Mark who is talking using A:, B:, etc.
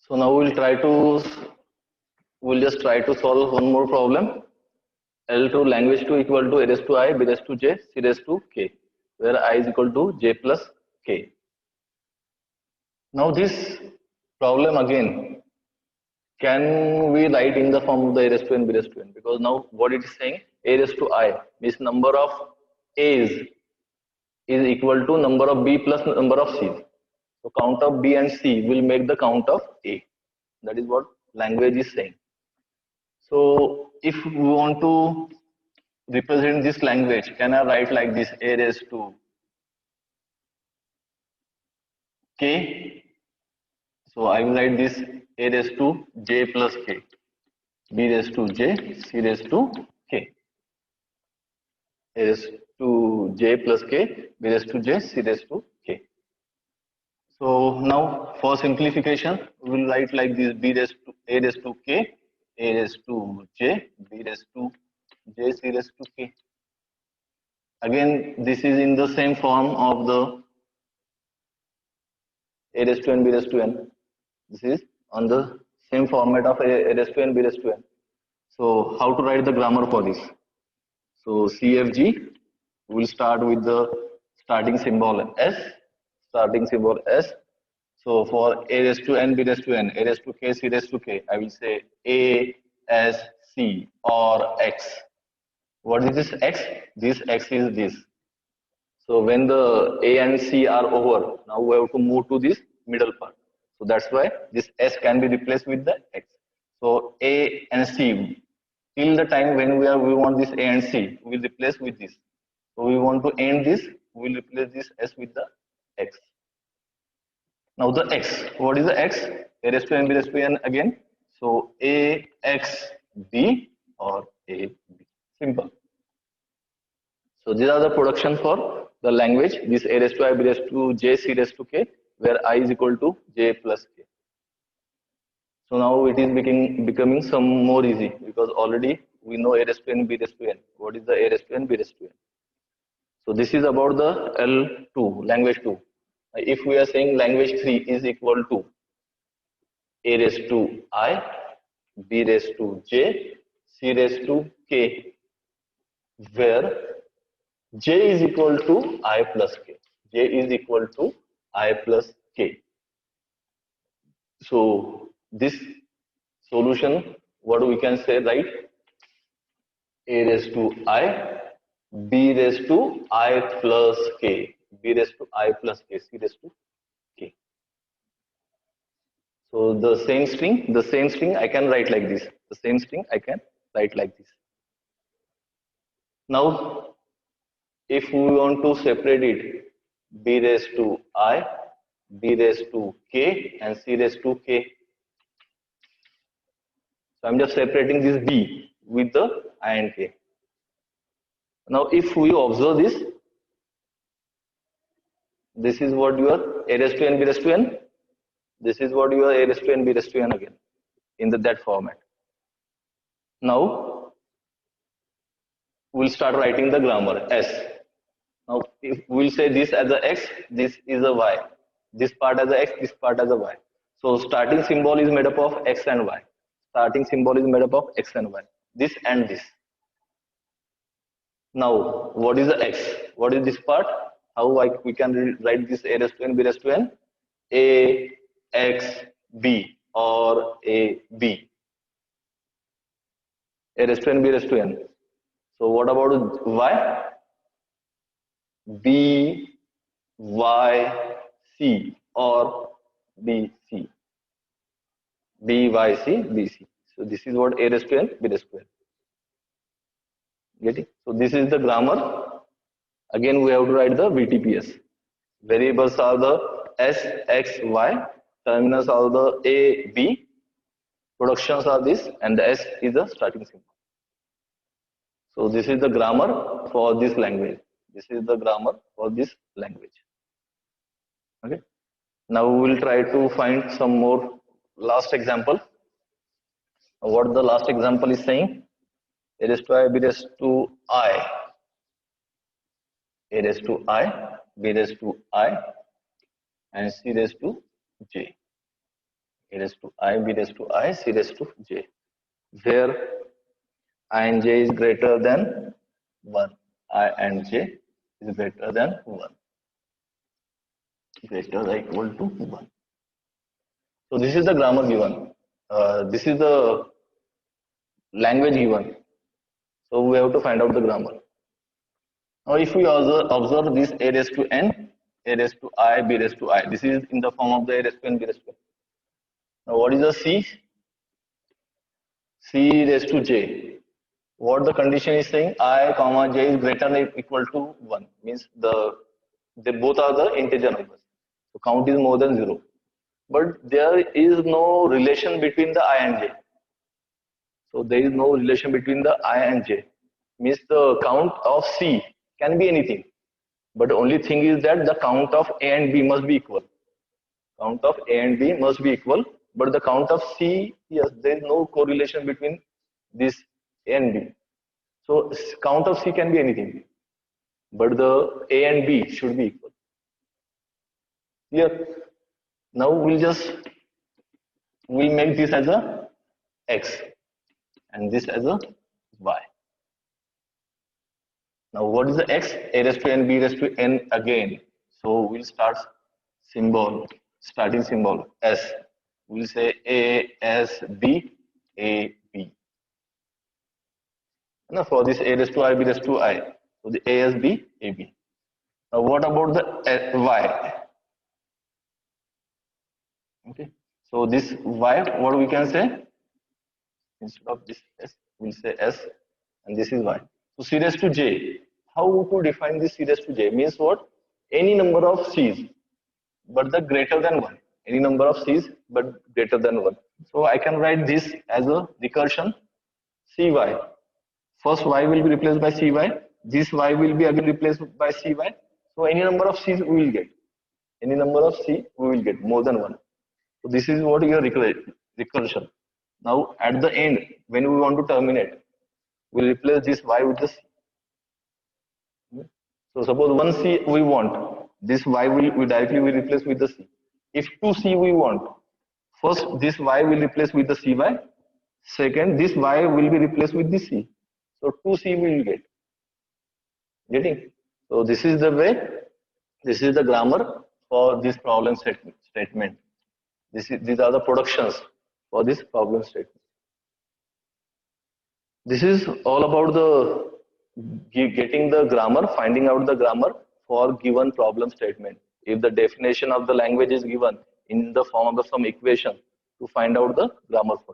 A: So now we'll just try to solve one more problem. L2 language 2 equal to a raised to I, b raised to j, c raised to k, where I is equal to j plus k. Now this problem again, can we write in the form of the a raised to n, b raised to n? Because now what it is saying, a raised to I means number of a's is equal to number of b plus number of c's. So count of b and c will make the count of a. That is what language is saying. So if we want to represent this language, can I write like this, a raised to k? So I will write this a raised to j plus k, b raised to j, c raised to k, a raised to j plus k, b raised to j, c raised to k. So now for simplification, we will write like this, b raised to a raised to k, a raised to j, b raised to j, c raised to k. Again, this is in the same form of the a raised to n, b raised to n. This is on the same format of a raised to n, b raised to n. So how to write the grammar for this? So CFG, we will start with the starting symbol S, starting symbol S. So for a raised to n, b raised to n, a raised to k, c raised to k, I will say a, s, c or x. What is this x? This x is this. So when the a and c are over, now we have to move to this middle part. So that's why this s can be replaced with the x. So a and c, till the time when we want this a and c, we will replace with this. So we want to end this, we will replace this s with the x. Now the x, what is the x? A raised to n, b raised to n again. So a x b or a b. Simple. So these are the production for the language. This a raised to I, b raised to j, c raised to k, where I is equal to j plus k. So now it is becoming some more easy because already we know a raised to n, b raised to n. What is the a raised to n, b raised to n? So this is about the L2, language 2. If we are saying language 3 is equal to a raised to I, b raised to j, c raised to k, where j is equal to I plus k. J is equal to I plus k. So this solution, what we can say, right? A raised to I, b raised to I plus k, b raised to I plus k, c raised to k. So the same string I can write like this. The same string I can write like this. Now, if we want to separate it, b raised to I, b raised to k and c raised to k. So I'm just separating this b with the I and k. Now if we observe this is what your a raised to n, b raised to n. This is what your a raised to n, b raised to n again in that format. Now we'll start writing the grammar S. Now if we'll say this as a x, this is a y. This part as a x, this part as a y. So starting symbol is made up of x and y. Starting symbol is made up of x and y. This and this. Now what is the x? What is this part? How we can write this a raised to n, b raised to n? A, x, b or a, b. A raised to n, b raised to n. So what about y? B, Y, C or B, C. B, Y, C, B, C. So this is what A raised to n, B raised to n. Get it? So this is the grammar. Again, we have to write the VTPS. Variables are the S, X, Y. Terminals are the A, B. Productions are this, and the S is the starting symbol. So this is the grammar for this language. This is the grammar for this language. Okay. Now we will try to find some more last example. What the last example is saying? A raised to I, B raised to I. A raised to I, B raised to I, and C raised to J. a raised to I, b raised to I, c raised to j, where I and j is greater than 1. I and j is greater than 1. Greater or equal to 1. So this is the grammar given. This is the language given. So we have to find out the grammar. Now if we observe this a raised to n, a raised to I, b raised to I. This is in the form of the a raised to n, b raised to n. Now what is the c? C raised to j. What the condition is saying, I comma j is greater than or equal to 1. Means they both are the integer numbers. So count is more than 0. But there is no relation between the I and j. So there is no relation between the I and j. Means the count of C can be anything. But the only thing is that the count of A and B must be equal. Count of A and B must be equal. But the count of C, yes, there is no correlation between this A and B. So count of C can be anything. But the A and B should be equal. Here, now we'll make this as a X and this as a Y. Now what is the X? A raised to n, B raised to n again. So we'll start starting symbol S. We'll say A, S, B, A, B. Now for this A raised to I, B raised to I. So the A, S, B, A, B. Now what about the Y? Okay. So this Y, what we can say? Instead of this S, we'll say S, and this is Y. So C raised to J. How to define this C raised to J? Means what? Any number of C's, but the greater than 1. Any number of C's, but greater than 1. So I can write this as a recursion Cy. First Y will be replaced by Cy. This Y will be again replaced by Cy. So any number of C's we will get. Any number of C we will get more than 1. So this is what your recursion. Now at the end, when we want to terminate, we'll replace this Y with the C. So suppose 1 C we want, this Y will directly replace with the C. If 2 C we want, first this Y will replace with the Cy. Second, this Y will be replaced with the C. So 2 C we will get. Getting? So this is the way, this is the grammar for this problem statement. These are the productions for this problem statement. This is all about the getting the grammar, finding out the grammar for given problem statement. If the definition of the language is given in the form of some equation, to find out the grammar for it.